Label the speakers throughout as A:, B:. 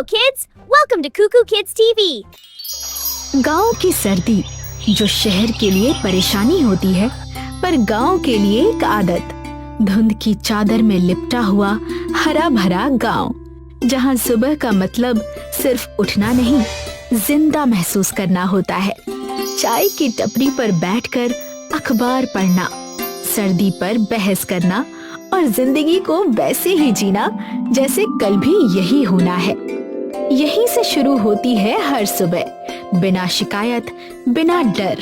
A: Hello kids, welcome to Cuckoo Kids TV.
B: गांव की सर्दी जो शहर के लिए परेशानी होती है, पर गांव के लिए एक आदत। धुंध की चादर में लिपटा हुआ हरा भरा गांव, जहां सुबह का मतलब सिर्फ उठना नहीं, जिंदा महसूस करना होता है। चाय की टपरी पर बैठकर अखबार पढ़ना, सर्दी पर बहस करना और जिंदगी को वैसे ही जीना जैसे कल भी यही होना है। यहीं से शुरू होती है हर सुबह, बिना शिकायत, बिना डर।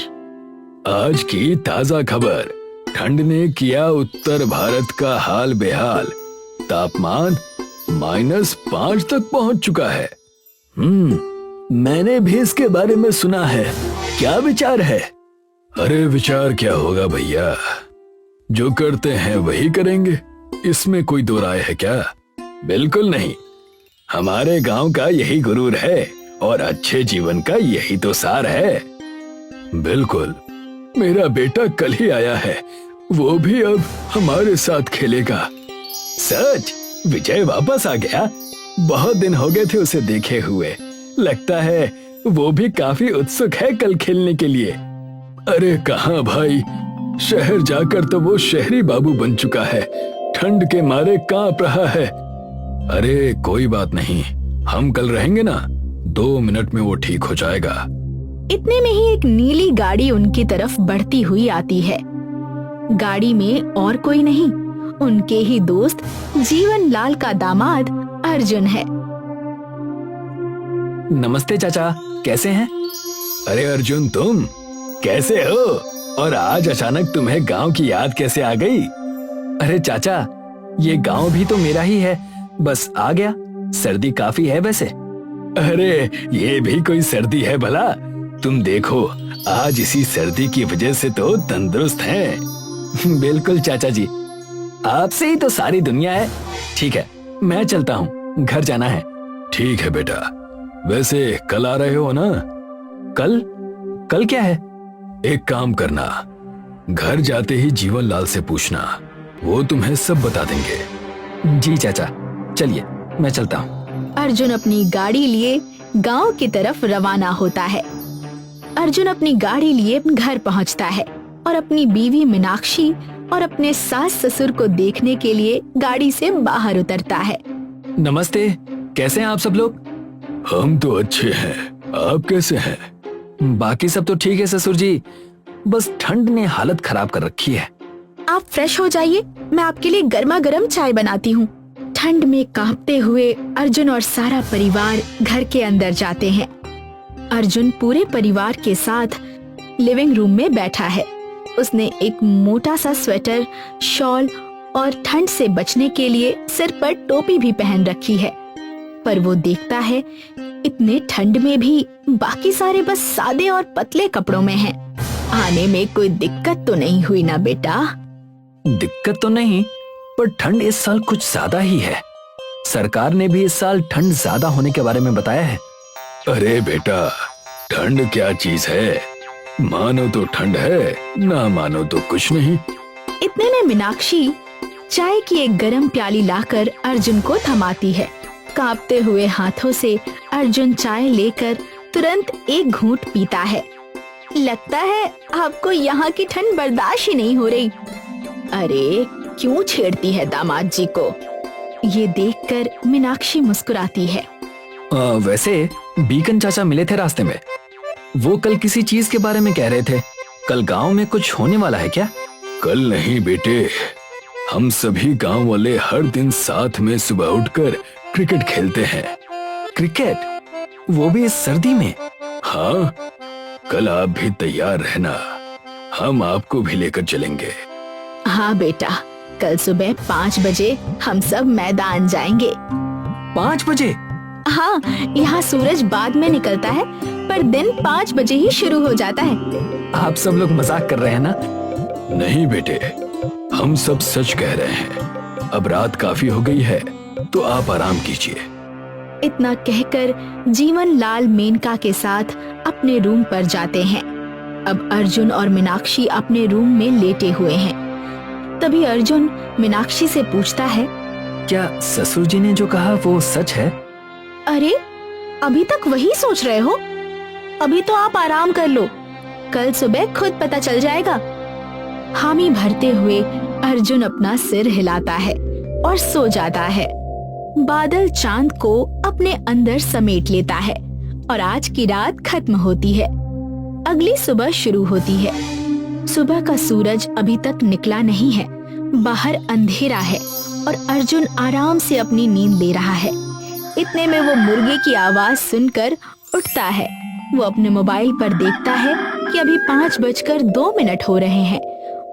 C: आज की ताजा खबर, ठंड ने किया उत्तर भारत का हाल बेहाल। तापमान -5 तक पहुंच चुका है। मैंने भी इसके बारे में सुना है। क्या विचार है? अरे विचार क्या होगा भैया, जो करते हैं वही करेंगे, इसमें कोई दो राय है क्या? बिल्कुल नहीं। हमारे गांव का यही गुरूर है और अच्छे जीवन का यही तो सार है। बिल्कुल, मेरा बेटा कल ही आया है, वो भी अब हमारे साथ खेलेगा। सच? विजय वापस आ गया? बहुत दिन हो गए थे उसे देखे हुए। लगता है वो भी काफी उत्सुक है कल खेलने के लिए। अरे कहाँ भाई, शहर जाकर तो वो शहरी बाबू बन चुका है, ठंड के मारे कांप रहा है। अरे कोई बात नहीं, हम कल रहेंगे ना, 2 मिनट में वो ठीक हो जाएगा।
B: इतने में ही एक नीली गाड़ी उनकी तरफ बढ़ती हुई आती है। गाड़ी में और कोई नहीं, उनके ही दोस्त जीवन लाल का दामाद अर्जुन है।
C: नमस्ते चाचा, कैसे हैं? अरे अर्जुन, तुम कैसे हो? और आज अचानक तुम्हें गांव की याद कैसे आ गई? अरे चाचा, ये गांव भी तो मेरा ही है, बस आ गया। सर्दी काफी है वैसे। अरे ये भी कोई सर्दी है भला? तुम देखो, आज इसी सर्दी की वजह से तो तंदुरुस्त हैं। बिल्कुल चाचा जी, आपसे ही तो सारी दुनिया है। ठीक है, मैं चलता हूँ, घर जाना है। ठीक है बेटा, वैसे कल आ रहे हो ना? कल? कल क्या है? एक काम करना, घर जाते ही जीवन लाल से पूछना, वो तुम्हें सब बता देंगे। जी चाचा, चलिए मैं चलता हूँ।
B: अर्जुन अपनी गाड़ी लिए गांव की तरफ रवाना होता है। अर्जुन अपनी गाड़ी लिए घर पहुँचता है और अपनी बीवी मीनाक्षी और अपने सास ससुर को देखने के लिए गाड़ी से बाहर उतरता है।
C: नमस्ते, कैसे हैं आप सब लोग? हम तो अच्छे हैं, आप कैसे हैं? बाकी सब तो ठीक है ससुर जी, बस ठंड ने हालत खराब कर रखी है।
B: आप फ्रेश हो जाइए, मैं आपके लिए गर्मा गर्म चाय बनाती हूँ। ठंड में कांपते हुए अर्जुन और सारा परिवार घर के अंदर जाते हैं। अर्जुन पूरे परिवार के साथ लिविंग रूम में बैठा है। उसने एक मोटा सा स्वेटर, शॉल और ठंड से बचने के लिए सिर पर टोपी भी पहन रखी है। पर वो देखता है, इतने ठंड में भी बाकी सारे बस सादे और पतले कपड़ों में हैं। आने में कोई दिक्कत तो नहीं हुई ना बेटा?
C: दिक्कत तो नहीं, पर ठंड इस साल कुछ ज्यादा ही है। सरकार ने भी इस साल ठंड ज्यादा होने के बारे में बताया है। अरे बेटा, ठंड क्या चीज है, मानो तो ठंड है, ना मानो तो कुछ नहीं।
B: इतने में मीनाक्षी चाय की एक गरम प्याली लाकर अर्जुन को थमाती है। कांपते हुए हाथों से अर्जुन चाय लेकर तुरंत एक घूंट पीता है। लगता है आपको यहाँ की ठंड बर्दाश्त ही नहीं हो रही। अरे क्यों छेड़ती है दामाद जी को? ये देखकर मीनाक्षी मुस्कुराती है।
C: वैसे बीकन चाचा मिले थे रास्ते में, वो कल किसी चीज के बारे में कह रहे थे। कल गांव में कुछ होने वाला है क्या? कल नहीं बेटे, हम सभी गांव वाले हर दिन साथ में सुबह उठकर क्रिकेट खेलते हैं। क्रिकेट? वो भी इस सर्दी में? हाँ, कल आप भी तैयार रहना, हम आपको भी लेकर चलेंगे।
B: हाँ बेटा, कल सुबह 5 बजे हम सब मैदान जाएंगे।
C: 5 बजे?
B: हाँ, यहाँ सूरज बाद में निकलता है, पर दिन 5 बजे ही शुरू हो जाता है।
C: आप सब लोग मजाक कर रहे हैं ना? नहीं बेटे, हम सब सच कह रहे हैं। अब रात काफी हो गई है, तो आप आराम कीजिए।
B: इतना कहकर जीवन लाल मेनका के साथ अपने रूम पर जाते हैं। अब अर्जुन और मीनाक्षी अपने रूम में लेटे हुए हैं। तभी अर्जुन मीनाक्षी से पूछता है,
C: क्या ससुर जी ने जो कहा वो सच है?
B: अरे अभी तक वही सोच रहे हो? अभी तो आप आराम कर लो, कल सुबह खुद पता चल जाएगा। हामी भरते हुए अर्जुन अपना सिर हिलाता है और सो जाता है। बादल चांद को अपने अंदर समेट लेता है और आज की रात खत्म होती है। अगली सुबह शुरू होती है। सुबह का सूरज अभी तक निकला नहीं है, बाहर अंधेरा है और अर्जुन आराम से अपनी नींद ले रहा है। इतने में वो मुर्गे की आवाज सुनकर उठता है। वो अपने मोबाइल पर देखता है कि अभी 5:02 हो रहे हैं।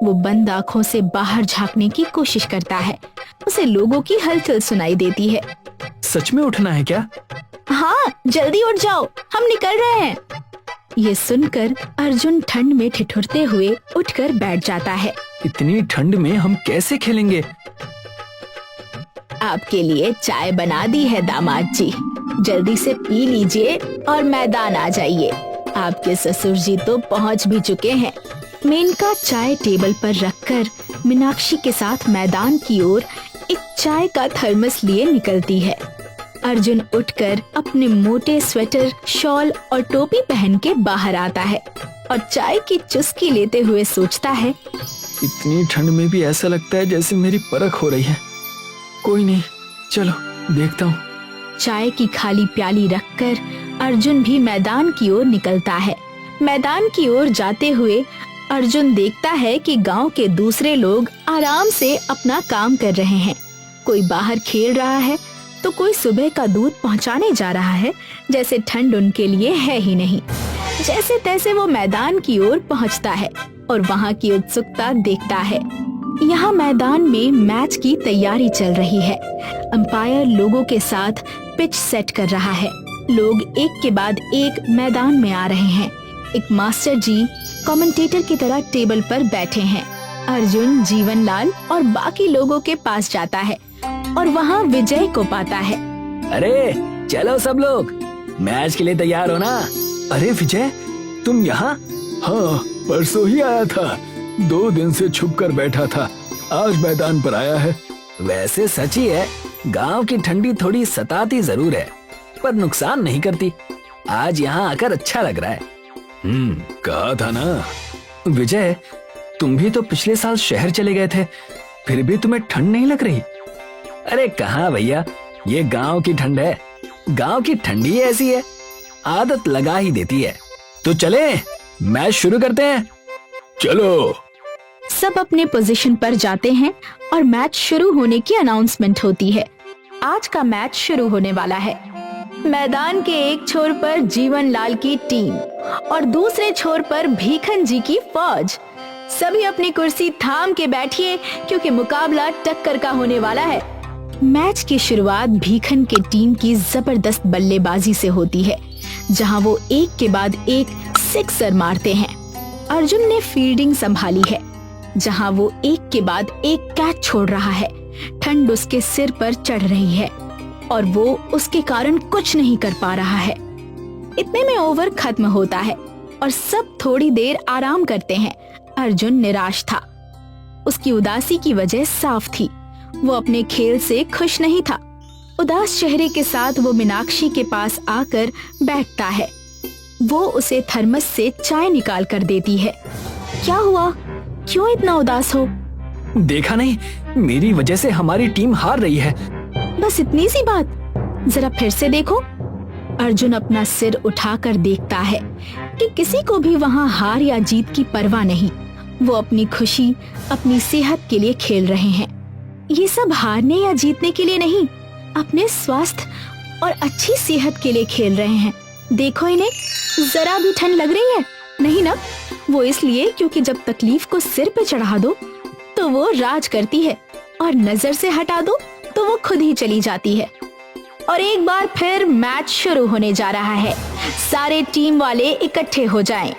B: वो बंद आंखों से बाहर झांकने की कोशिश करता है। उसे लोगों की हलचल सुनाई देती है।
C: सच में उठना है क्या?
B: हाँ, जल्दी उठ जाओ, हम निकल रहे हैं। ये सुनकर अर्जुन ठंड में ठिठुरते हुए उठकर बैठ जाता है।
C: इतनी ठंड में हम कैसे खेलेंगे?
B: आपके लिए चाय बना दी है दामाद जी, जल्दी से पी लीजिए और मैदान आ जाइए। आपके ससुर जी तो पहुंच भी चुके हैं। मेनका चाय टेबल पर रखकर मीनाक्षी के साथ मैदान की ओर एक चाय का थर्मस लिए निकलती है। अर्जुन उठकर अपने मोटे स्वेटर, शॉल और टोपी पहन के बाहर आता है और चाय की चुस्की लेते हुए सोचता है,
C: इतनी ठंड में भी ऐसा लगता है जैसे मेरी परख हो रही है। कोई नहीं, चलो देखता हूँ।
B: चाय की खाली प्याली रखकर अर्जुन भी मैदान की ओर निकलता है। मैदान की ओर जाते हुए अर्जुन देखता है कि गांव के दूसरे लोग आराम से अपना काम कर रहे हैं। कोई बाहर खेल रहा है तो कोई सुबह का दूध पहुंचाने जा रहा है, जैसे ठंड उनके लिए है ही नहीं। जैसे तैसे वो मैदान की ओर पहुंचता है और वहां की उत्सुकता देखता है। यहाँ मैदान में मैच की तैयारी चल रही है। अंपायर लोगों के साथ पिच सेट कर रहा है। लोग एक के बाद एक मैदान में आ रहे हैं। एक मास्टर जी कमेंटेटर की तरह टेबल पर बैठे हैं। अर्जुन, जीवनलाल और बाकी लोगों के पास जाता है और वहाँ विजय को पाता है।
C: अरे चलो सब लोग, मैच के लिए तैयार हो ना? अरे विजय, तुम यहाँ? हाँ, परसों ही आया था। 2 दिन से छुप कर बैठा था, आज मैदान पर आया है। वैसे सच ही है, गांव की ठंडी थोड़ी सताती जरूर है, पर नुकसान नहीं करती। आज यहाँ आकर अच्छा लग रहा है। कहा था ना। विजय, तुम भी तो पिछले साल शहर चले गए थे, फिर भी तुम्हें ठंड नहीं लग रही? अरे कहाँ भैया, ये गांव की ठंड है। गांव की ठंडी ऐसी है, आदत लगा ही देती है। तो चले, मैच शुरू करते हैं। चलो।
B: सब अपने पोजीशन पर जाते हैं और मैच शुरू होने की अनाउंसमेंट होती है। आज का मैच शुरू होने वाला है। मैदान के एक छोर पर जीवनलाल की टीम और दूसरे छोर पर भीखन जी की फौज। सभी अपनी कुर्सी थाम के बैठिए, क्योंकि मुकाबला टक्कर का होने वाला है। मैच की शुरुआत भीखन के टीम की जबरदस्त बल्लेबाजी से होती है, जहां वो एक के बाद एक सिक्सर मारते हैं। अर्जुन ने फील्डिंग संभाली है, जहां वो एक के बाद एक कैच छोड़ रहा है। ठंड उसके सिर पर चढ़ रही है और वो उसके कारण कुछ नहीं कर पा रहा है। इतने में ओवर खत्म होता है और सब थोड़ी देर आराम करते हैं। अर्जुन निराश था। उसकी उदासी की वजह साफ थी, वो अपने खेल से खुश नहीं था। उदास चेहरे के साथ वो मीनाक्षी के पास आकर बैठता है। वो उसे थर्मस से चाय निकाल कर देती है। क्या हुआ, क्यों इतना उदास हो?
C: देखा नहीं, मेरी वजह से हमारी टीम हार रही है।
B: बस इतनी सी बात, जरा फिर से देखो। अर्जुन अपना सिर उठाकर देखता है कि किसी को भी वहाँ हार या जीत की परवाह नहीं। वो अपनी खुशी, अपनी सेहत के लिए खेल रहे हैं। ये सब हारने या जीतने के लिए नहीं, अपने स्वास्थ्य और अच्छी सेहत के लिए खेल रहे हैं। देखो इन्हें, जरा भी ठंड लग रही है? नहीं ना? वो इसलिए क्योंकि जब तकलीफ को सिर पे चढ़ा दो तो वो राज करती है और नजर से हटा दो तो वो खुद ही चली जाती है। और एक बार फिर मैच शुरू होने जा रहा है। सारे टीम वाले इकट्ठे हो जाएं।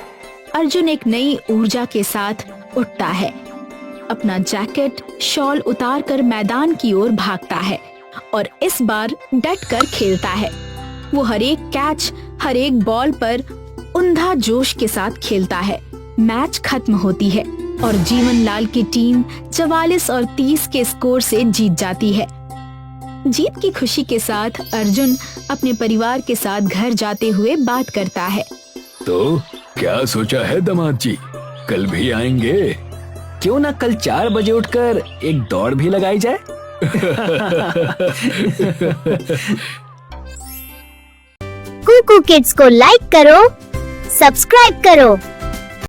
B: अर्जुन एक नई ऊर्जा के साथ उठता है। अपना जैकेट, शॉल उतार कर मैदान की ओर भागता है और इस बार डट कर खेलता है। वो हर एक कैच, हर एक बॉल पर उंधा जोश के साथ खेलता है। मैच खत्म होती है और जीवनलाल की टीम 44 और 30 के स्कोर से जीत जाती है। जीत की खुशी के साथ अर्जुन अपने परिवार के साथ घर जाते हुए बात करता है।
C: तो क्या सोचा है दामाद जी, कल भी आएंगे?
D: क्यों ना कल 4 बजे उठकर एक दौड़ भी लगाई जाए।
A: कुकू किड्स को लाइक करो, सब्सक्राइब करो